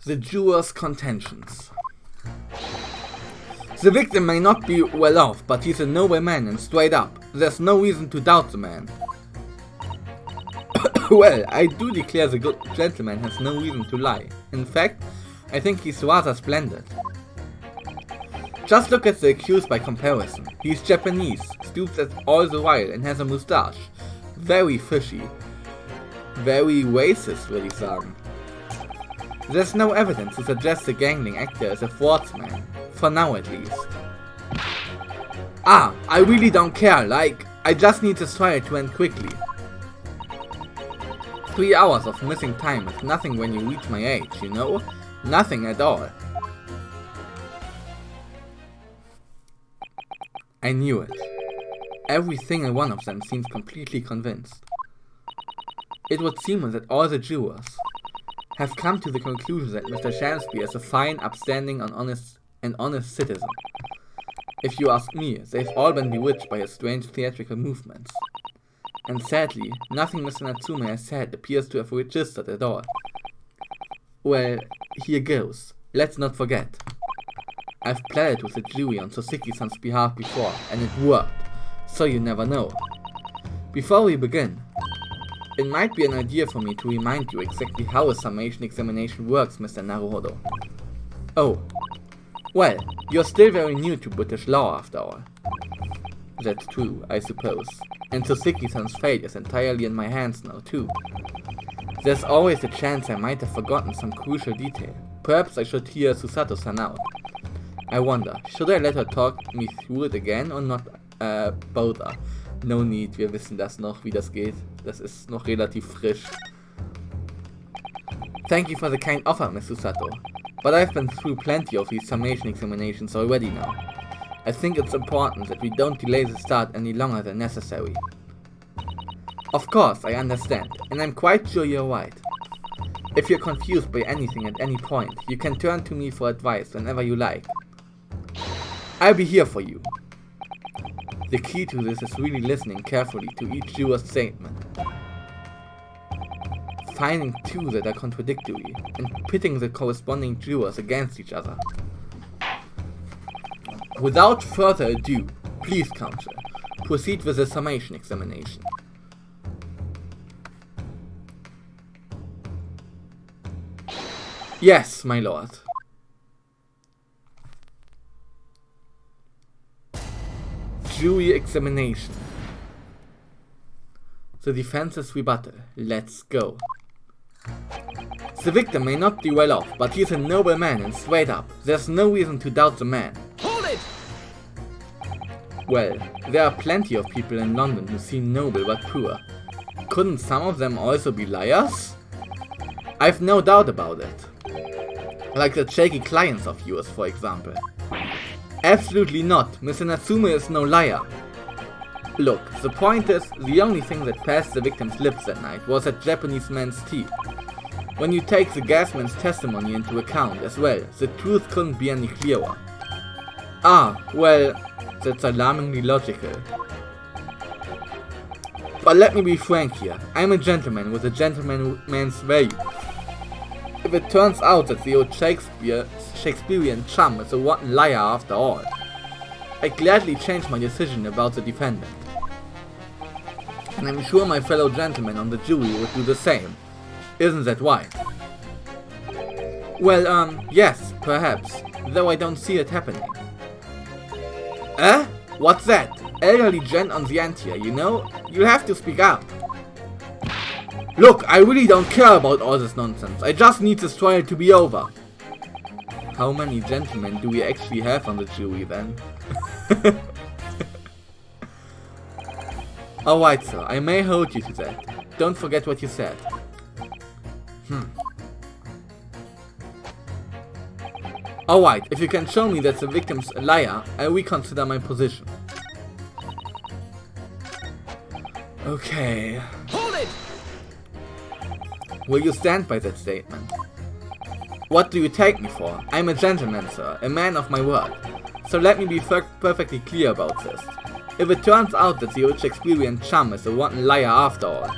The juror's contentions. The victim may not be well off, but he's a noble man and straight up. There's no reason to doubt the man. Well, I do declare the good gentleman has no reason to lie. In fact, I think he's rather splendid. Just look at the accused by comparison. He's Japanese, stoops at all the while and has a moustache. Very fishy. Very racist, würde ich sagen. There's no evidence to suggest the gangling actor is a fraudsman. For now at least. I really don't care, I just need this trial to end quickly. 3 hours of missing time is nothing when you reach my age, you know? Nothing at all. I knew it. Every single one of them seemed completely convinced. It would seem that all the jurors have come to the conclusion that Mr. Shamsby is a fine, upstanding, and honest citizen. If you ask me, they've all been bewitched by his strange theatrical movements. And sadly, nothing Mr. Natsume has said appears to have registered at all. Well, here goes. Let's not forget. I've played with the jury on Soseki-san's behalf before, and it worked, so you never know. Before we begin, it might be an idea for me to remind you exactly how a summation examination works, Mr. Naruhodo. Oh, well, you're still very new to British law after all. That's true, I suppose. And Soseki-san's fate is entirely in my hands now too. There's always a chance I might have forgotten some crucial detail. Perhaps I should hear Susato-san out. I wonder, should I let her talk me through it again or not bother? No need, wir wissen das noch, wie das geht. Das ist noch relativ frisch. Thank you for the kind offer, Miss Susato. But I've been through plenty of these summation examinations already now. I think it's important that we don't delay the start any longer than necessary. Of course, I understand, and I'm quite sure you're right. If you're confused by anything at any point, you can turn to me for advice whenever you like. I'll be here for you. The key to this is really listening carefully to each juror's statement, finding two that are contradictory, and pitting the corresponding jurors against each other. Without further ado, please, counsel, proceed with the summation examination. Yes, my lord. Jury examination. The defense's rebuttal. Let's go. The victim may not be well off, but he's a noble man and straight up. There's no reason to doubt the man. Hold it! Well, there are plenty of people in London who seem noble but poor. Couldn't some of them also be liars? I've no doubt about it. Like the shaky clients of yours, for example. Absolutely not. Mr. Natsume is no liar. Look, the point is, the only thing that passed the victim's lips that night was that Japanese man's teeth. When you take the gasman's testimony into account as well, the truth couldn't be any clearer. Well, that's alarmingly logical. But let me be frank here, I'm a gentleman with a gentleman's value. If it turns out that the old Shakespearean chum is a rotten liar after all, I gladly change my decision about the defendant. And I'm sure my fellow gentlemen on the jury would do the same. Isn't that right? Well, yes, perhaps, though I don't see it happening. What's that? Elderly gent on the end here, you know? You'll have to speak up. Look, I really don't care about all this nonsense. I just need this trial to be over. How many gentlemen do we actually have on the jury then? Alright, sir, I may hold you to that. Don't forget what you said. Alright, if you can show me that the victim's a liar, I'll reconsider my position. Okay. Hold it! Will you stand by that statement? What do you take me for? I'm a gentleman, sir, a man of my word. So let me be perfectly clear about this. If it turns out that the old Shakespearean chum is a rotten liar after all,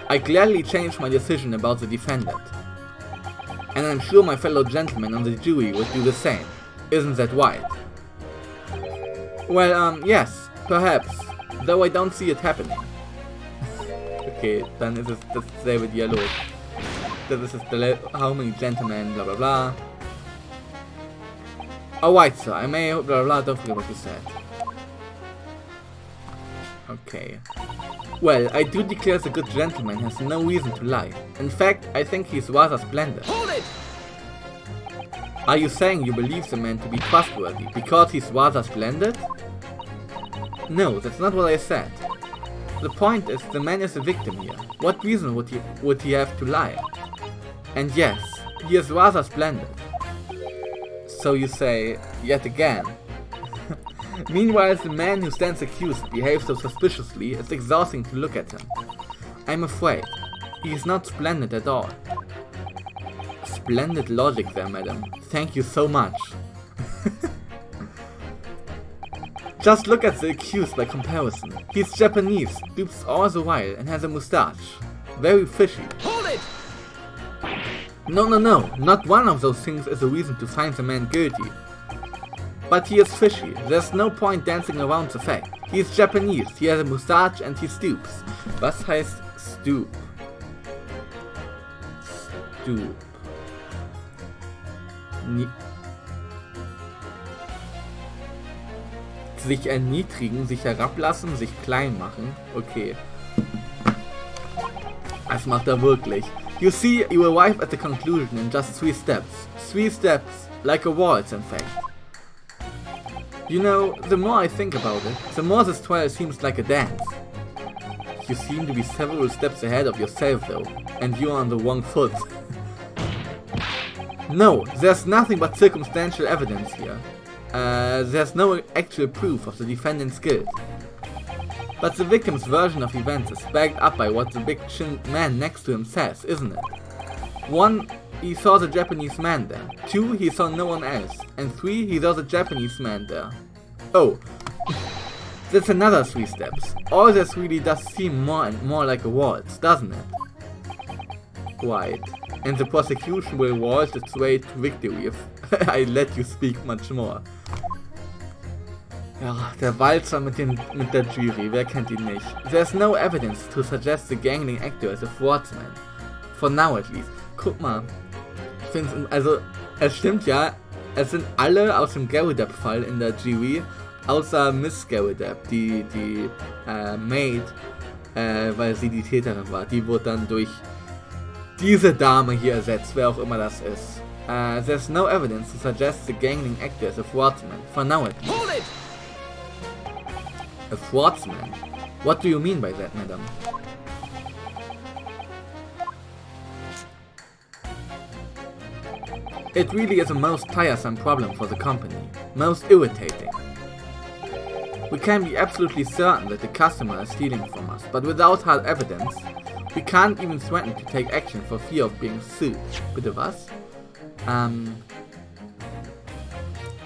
I gladly change my decision about the defendant. And I'm sure my fellow gentlemen on the jury would do the same. Isn't that right? Well, yes, perhaps. Though I don't see it happening. Okay, dann ist es dasselbe Dialog. Das ist how many gentlemen, blah blah blah. Alright, sir, I may, blah blah blah, don't forget what you said. Okay. Well, I do declare the good gentleman has no reason to lie. In fact, I think he's rather splendid. Hold it! Are you saying you believe the man to be trustworthy because he's rather splendid? No, that's not what I said. The point is, the man is a victim here. What reason would he have to lie? And yes, he is rather splendid. So you say, yet again. Meanwhile, the man who stands accused behaves so suspiciously, it's exhausting to look at him. I'm afraid, he is not splendid at all. Splendid logic there, madam. Thank you so much. Just look at the accused by comparison. He's Japanese, dupes all the while, and has a moustache. Very fishy. Hold it! No, not one of those things is a reason to find the man guilty. But he is fishy, there's no point dancing around the fact. He is Japanese, he has a moustache and he stoops. Was heißt stoop? Stoop. Sich erniedrigen, sich herablassen, sich klein machen. Okay. Das macht er wirklich. You see, you arrive at the conclusion in just 3 steps. 3 steps, like a waltz in fact. You know, the more I think about it, the more this trial seems like a dance. You seem to be several steps ahead of yourself though, and you're on the wrong foot. No, there's nothing but circumstantial evidence here. There's no actual proof of the defendant's guilt. But the victim's version of events is backed up by what the big chin man next to him says, isn't it? 1, he saw the Japanese man there. 2, he saw no one else. And 3, he saw the Japanese man there. Oh, that's another 3 steps. All this really does seem more and more like a waltz, doesn't it? Right. And the prosecution will waltz its way to victory if I let you speak much more. Ja, der Walzer mit der Jury, wer kennt ihn nicht? There's no evidence to suggest the gangling actor is a fraudman. For now at least. Guck mal. Ich find's, also, es stimmt ja, es sind alle aus dem Gasdiebstahl in der Jury, außer Miss Gasdiebstahl, die Maid, weil sie die Täterin war. Die wurde dann durch diese Dame hier ersetzt, wer auch immer das ist. There's no evidence to suggest the gangling actor is a fraudman. For now at least. Hold it! A fraudman? What do you mean by that, madam? It really is a most tiresome problem for the company. Most irritating. We can be absolutely certain that the customer is stealing from us, but without hard evidence, we can't even threaten to take action for fear of being sued. Bitte was?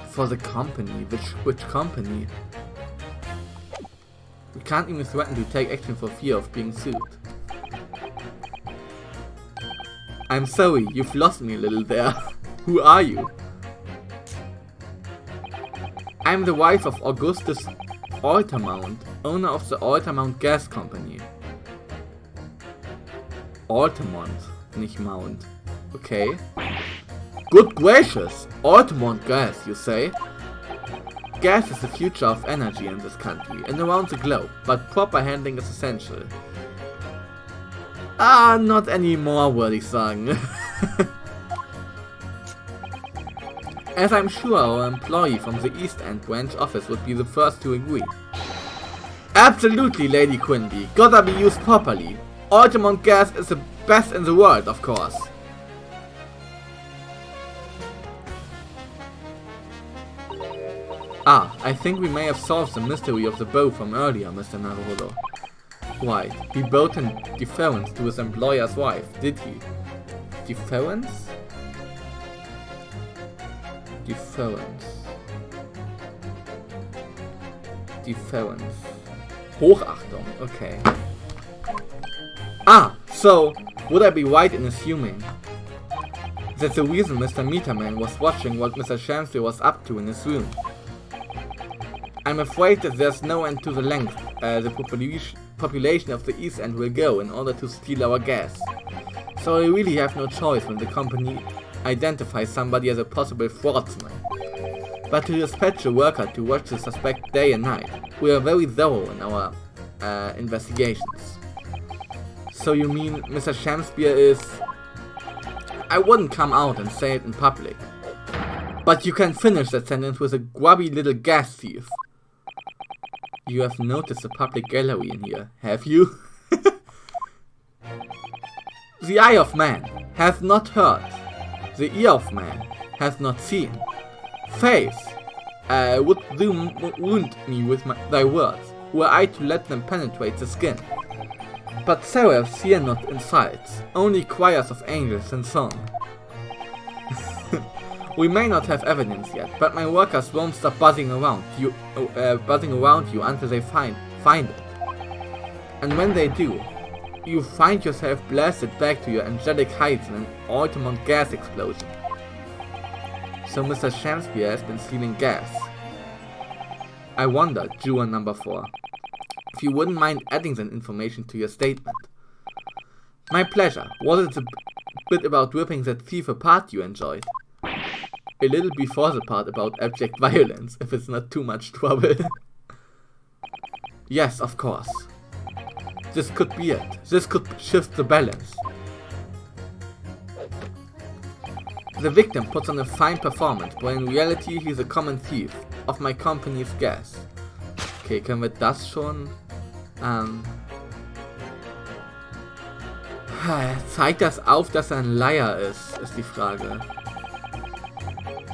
For the company. Which company? We can't even threaten to take action for fear of being sued. I'm sorry, you've lost me a little there. Who are you? I'm the wife of Augustus Altamount, owner of the Altamount Gas Company. Altamont, nicht Mount. Okay. Good gracious! Altamont Gas, you say? Gas is the future of energy in this country and around the globe, but proper handling is essential. Not anymore, würde ich sagen. As I'm sure our employee from the East End branch office would be the first to agree. Absolutely, Lady Quinby. Gotta be used properly. Altamont Gas is the best in the world, of course. I think we may have solved the mystery of the bow from earlier, Mr. Naruhodo. Right, he bowed in deference to his employer's wife, did he? Deference? Deference. Deference. Hochachtung, okay. So, would I be right in assuming That's the reason Mr. Meterman was watching what Mr. Shamspeare was up to in his room. I'm afraid that there's no end to the length the population of the East End will go in order to steal our gas. So I really have no choice when the company identifies somebody as a possible fraudsman. But to dispatch a worker to watch the suspect day and night, we are very thorough in our investigations. So you mean Mr. Shamspeare is... I wouldn't come out and say it in public. But you can finish that sentence with a grubby little gas thief. You have noticed the public gallery in here, have you? The eye of man hath not heard. The ear of man hath not seen. Face would wound me with thy words, were I to let them penetrate the skin. But seraphs hear not in sights, only choirs of angels in song. We may not have evidence yet, but my workers won't stop buzzing around you until they find it. And when they do, you find yourself blasted back to your angelic heights in an Altamont gas explosion. So Mr. Shamspeare has been stealing gas. I wonder, juror number 4, if you wouldn't mind adding that information to your statement. My pleasure. Was it the bit about ripping that thief apart you enjoyed? A little before the part about abject violence, if it's not too much trouble. Yes, of course. This could be it. This could shift the balance. The victim puts on a fine performance, but in reality he's a common thief of my company's gas. Okay, können wir das schon? Zeigt das auf, dass er ein Liar ist die Frage.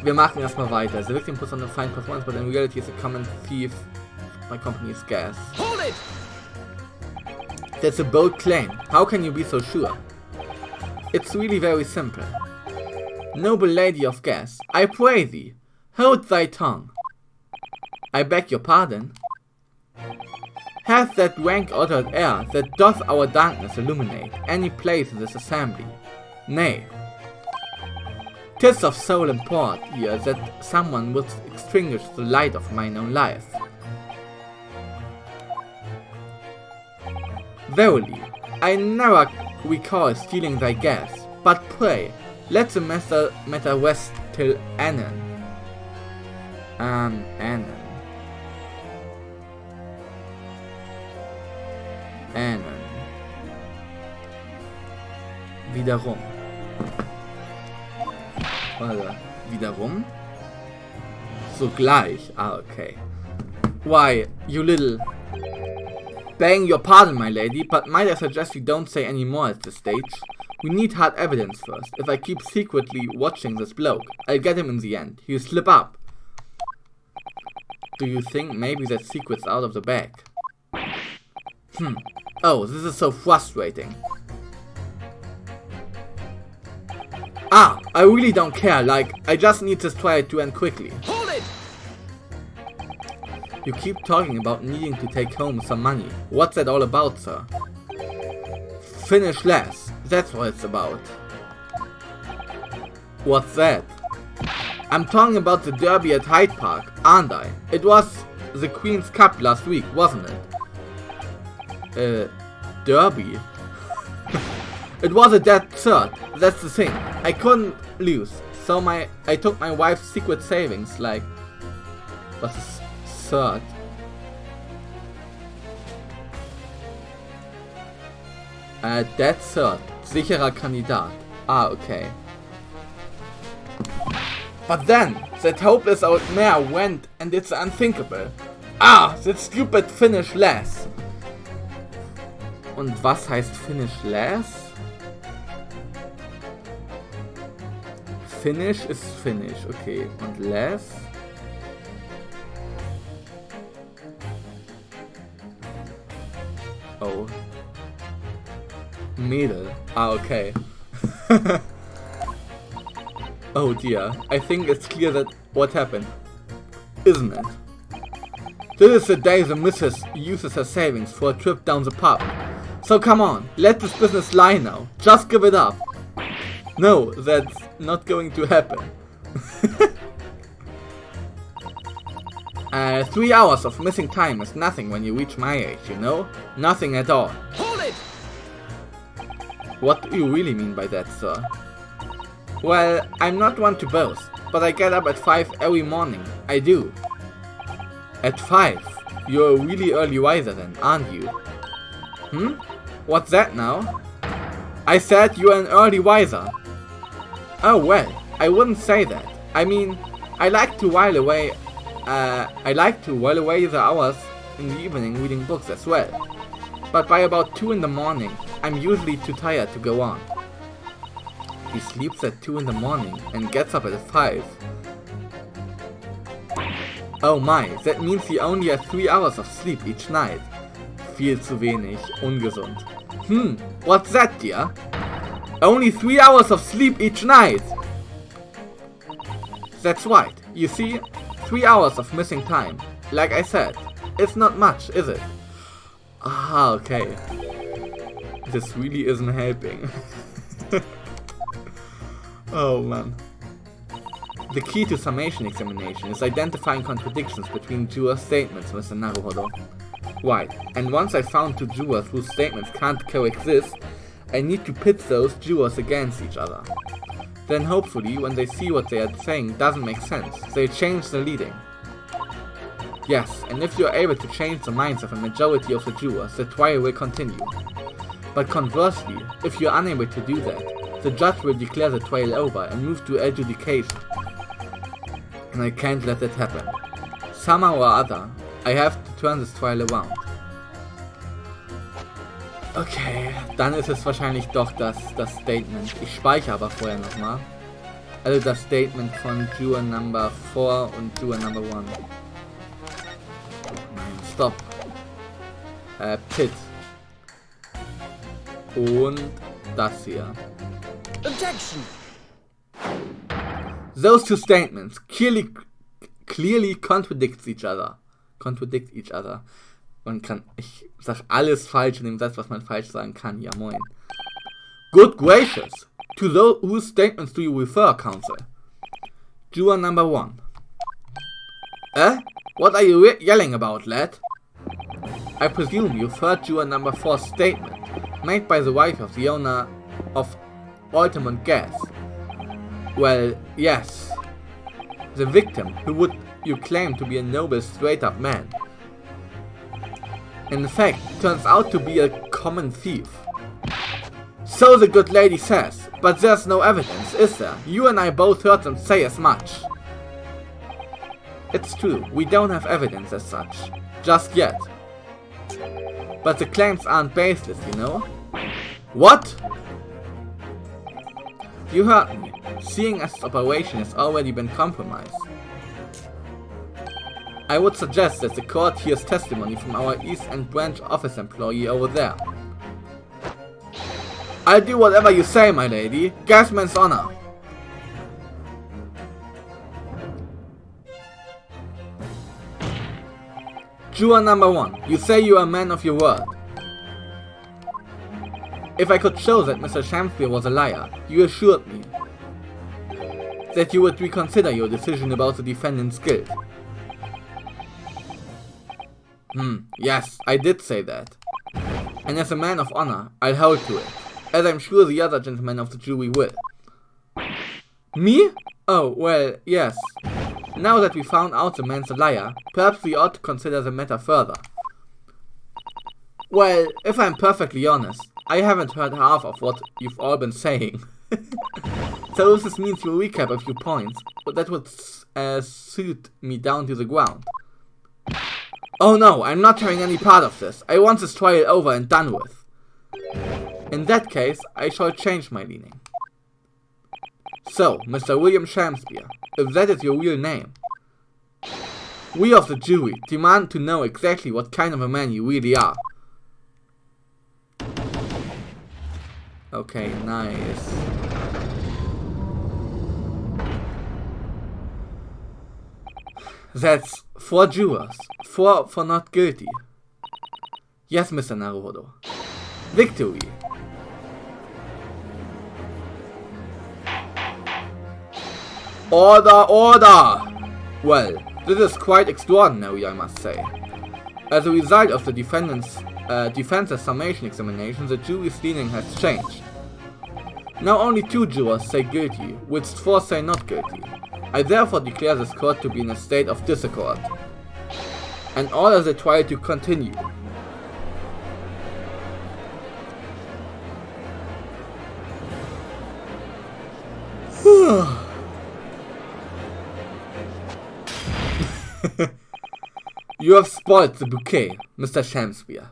Wir machen erstmal weiter. The victim puts on a fine performance, but in reality is a common thief of my company's gas. Hold it! That's a bold claim. How can you be so sure? It's really very simple. Noble lady of gas, I pray thee, hold thy tongue. I beg your pardon. Hath that rank altered air that doth our darkness illuminate any place in this assembly? Nay. 'Tis of sole import here that someone would extinguish the light of mine own life. Verily, I never recall stealing thy gas, but pray, let the matter rest till anon. Anon. Wiederum. Oder wiederum? Sogleich. Ah, okay. Why, you little... Begging your pardon, my lady, but might I suggest you don't say any more at this stage? We need hard evidence first. If I keep secretly watching this bloke, I'll get him in the end. He'll slip up. Do you think maybe that secret's out of the bag? Oh, this is so frustrating. Ah, I really don't care, like, I just need this trial to end quickly. Hold it! You keep talking about needing to take home some money. What's that all about, sir? Finish less. That's what it's about. What's that? I'm talking about the derby at Hyde Park, aren't I? It was the Queen's Cup last week, wasn't it? Derby? It was a dead cert, that's the thing. I couldn't lose, so I took my wife's secret savings, like... What's a cert? Dead cert. Sicherer Kandidat. Ah, okay. But then, that hopeless old mare went, and it's unthinkable. Ah, that stupid finish less. Und was heißt finish less? Finish ist finish, okay. Und less? Oh. Mädel. Ah, okay. Oh dear. I think it's clear that what happened. Isn't it? This is the day the missus uses her savings for a trip down the pub. So come on, let this business lie now. Just give it up. No, that's not going to happen. 3 hours of missing time is nothing when you reach my age, you know? Nothing at all. Hold it! What do you really mean by that, sir? Well, I'm not one to boast, but I get up at 5 every morning. I do. At 5? You're a really early riser then, aren't you? What's that now? I said you're an early riser. Oh well, I wouldn't say that. I mean, I like to while away the hours in the evening reading books as well. But by about 2 in the morning, I'm usually too tired to go on. He sleeps at 2 in the morning and gets up at 5. Oh my, that means he only has 3 hours of sleep each night. Viel zu wenig, ungesund. What's that, dear? Only 3 hours of sleep each night! That's right, you see, 3 hours of missing time. Like I said, it's not much, is it? Ah, okay. This really isn't helping. Oh man. The key to summation examination is identifying contradictions between jurors' statements, Mr. Naruhodo. Right, and once I found 2 jurors whose statements can't coexist, I need to pit those jurors against each other. Then hopefully, when they see what they are saying doesn't make sense, they change the leading. Yes, and if you are able to change the minds of a majority of the jurors, the trial will continue. But conversely, if you are unable to do that, the judge will declare the trial over and move to adjudication. And I can't let that happen. Somehow or other, I have to turn this trial around. Okay, dann ist es wahrscheinlich doch das Statement. Ich speichere aber vorher nochmal. Also das Statement von Juror Number 4 und Juror Number 1. Stop. Pit. Und das hier. Objection! Those 2 statements clearly contradict each other. Ich sag alles falsch in dem Satz, was man falsch sagen kann. Ja, moin. Good gracious! To whose statements do you refer, counsel? Juror Number 1. What are you yelling about, lad? I presume you've heard Juror Number 4's statement, made by the wife of the owner of Altamont Gas. Well, yes. The victim, who would you claim to be a noble, straight-up man, in fact, turns out to be a common thief. So the good lady says, but there's no evidence, is there? You and I both heard them say as much. It's true, we don't have evidence as such. Just yet. But the claims aren't baseless, you know? What? You heard me, seeing as the operation has already been compromised. I would suggest that the court hears testimony from our East End branch office employee over there. I'll do whatever you say, my lady. Gasman's honor. Juror Number 1, you say you are a man of your word. If I could show that Mr. Shamspeare was a liar, you assured me that you would reconsider your decision about the defendant's guilt. Yes, I did say that. And as a man of honor, I'll hold to it, as I'm sure the other gentlemen of the jury will. Me? Oh, well, yes. Now that we found out the man's a liar, perhaps we ought to consider the matter further. Well, if I'm perfectly honest, I haven't heard half of what you've all been saying. So if this means you recap a few points, but that would suit me down to the ground. Oh no, I'm not having any part of this. I want this trial over and done with. In that case, I shall change my leaning. So, Mr. William Shamspeare, if that is your real name, we of the jury demand to know exactly what kind of a man you really are. Okay, nice. That's 4 jurors. 4 for not guilty. Yes, Mr. Naruhodo. Victory. Order, order! Well, this is quite extraordinary, I must say. As a result of the defense's summation examination, the jury's leaning has changed. Now only 2 jurors say guilty, whilst 4 say not guilty. I therefore declare this court to be in a state of disaccord, and order the trial to continue. You have spoiled the bouquet, Mr. Shakespeare.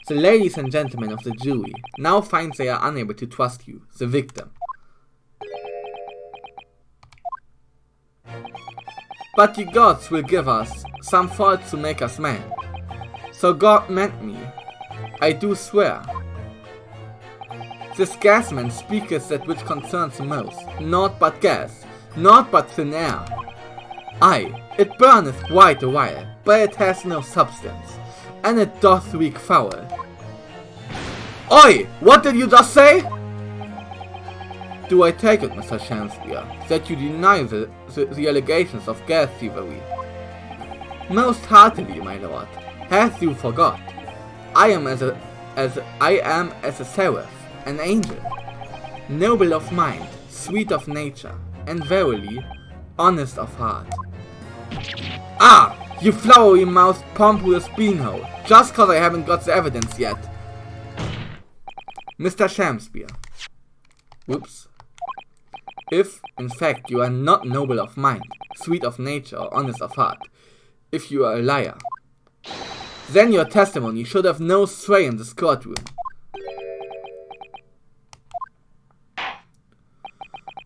The ladies and gentlemen of the jury now find they are unable to trust you, the victim. But the gods will give us some faults to make us men. So God meant me, I do swear. This gasman speaketh that which concerns the most, naught but gas, naught but thin air. Aye, it burneth bright a while, but it has no substance, and it doth reek foul. Oi! What did you just say? Do I take it, Mr. Shakespeare, that you deny the allegations of gas thievery? Most heartily, my lord. Hath you forgot? I am as a seraph, an angel, noble of mind, sweet of nature, and verily, honest of heart. Ah! You flowery-mouthed, pompous beanhole, just cause I haven't got the evidence yet. Mr. Shakespeare. Whoops. If, in fact, you are not noble of mind, sweet of nature, or honest of heart, if you are a liar, then your testimony should have no sway in this courtroom.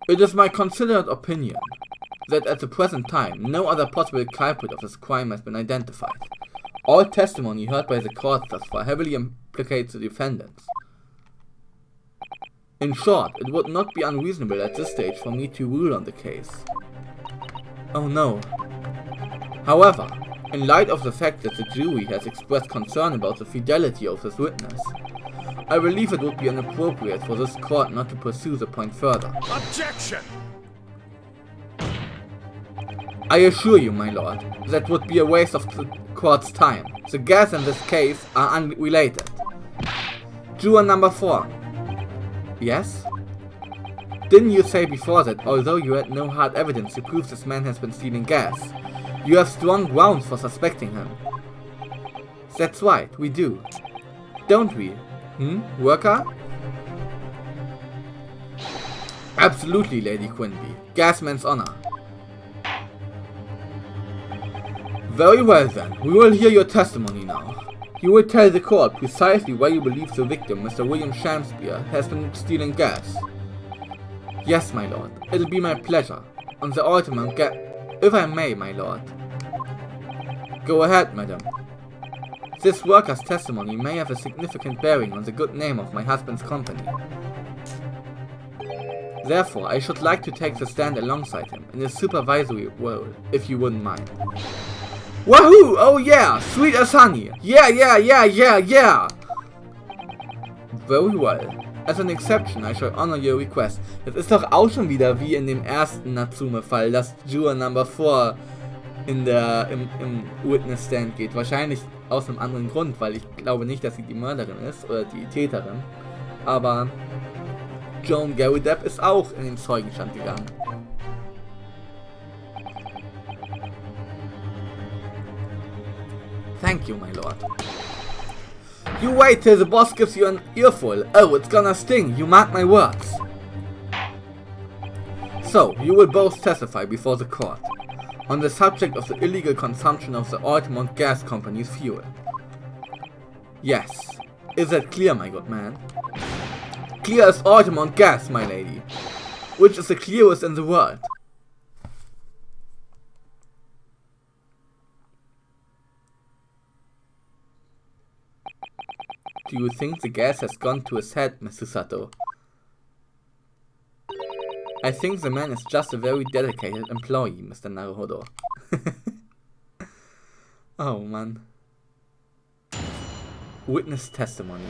It is my considered opinion that at the present time, no other possible culprit of this crime has been identified. All testimony heard by the court thus far heavily implicates the defendants. In short, it would not be unreasonable at this stage for me to rule on the case. Oh no. However, in light of the fact that the jury has expressed concern about the fidelity of this witness, I believe it would be inappropriate for this court not to pursue the point further. Objection! I assure you, my lord, that would be a waste of the court's time. The gas in this case are unrelated. Juror number 4. Yes? Didn't you say before that although you had no hard evidence to prove this man has been stealing gas, you have strong grounds for suspecting him? That's right, we do. Don't we? Worker? Absolutely, Lady Quinby. Gasman's honor. Very well then, we will hear your testimony now. You will tell the court precisely why you believe the victim, Mr. William Shakespeare, has been stealing gas. Yes, my lord, it'll be my pleasure. On the ultimate if I may, my lord. Go ahead, madam. This worker's testimony may have a significant bearing on the good name of my husband's company. Therefore, I should like to take the stand alongside him in a supervisory role, if you wouldn't mind. Wahoo! Oh yeah! Sweet as honey! Yeah! Very well. As an exception, I shall honor your request. Das ist doch auch schon wieder wie in dem ersten Natsume-Fall, dass Juror Number 4 im Witness Stand geht. Wahrscheinlich aus einem anderen Grund, weil ich glaube nicht, dass sie die Mörderin ist oder die Täterin. Aber Joan Gary Depp ist auch in den Zeugenstand gegangen. Thank you, my lord. You wait till the boss gives you an earful. Oh, it's gonna sting, you mark my words. So, you will both testify before the court on the subject of the illegal consumption of the Altamont Gas Company's fuel. Yes. Is that clear, my good man? Clear as Altamont gas, my lady. Which is the clearest in the world. Do you think the gas has gone to his head, Mr. Sato? I think the man is just a very dedicated employee, Mr. Naruhodo. Oh man. Witness testimony.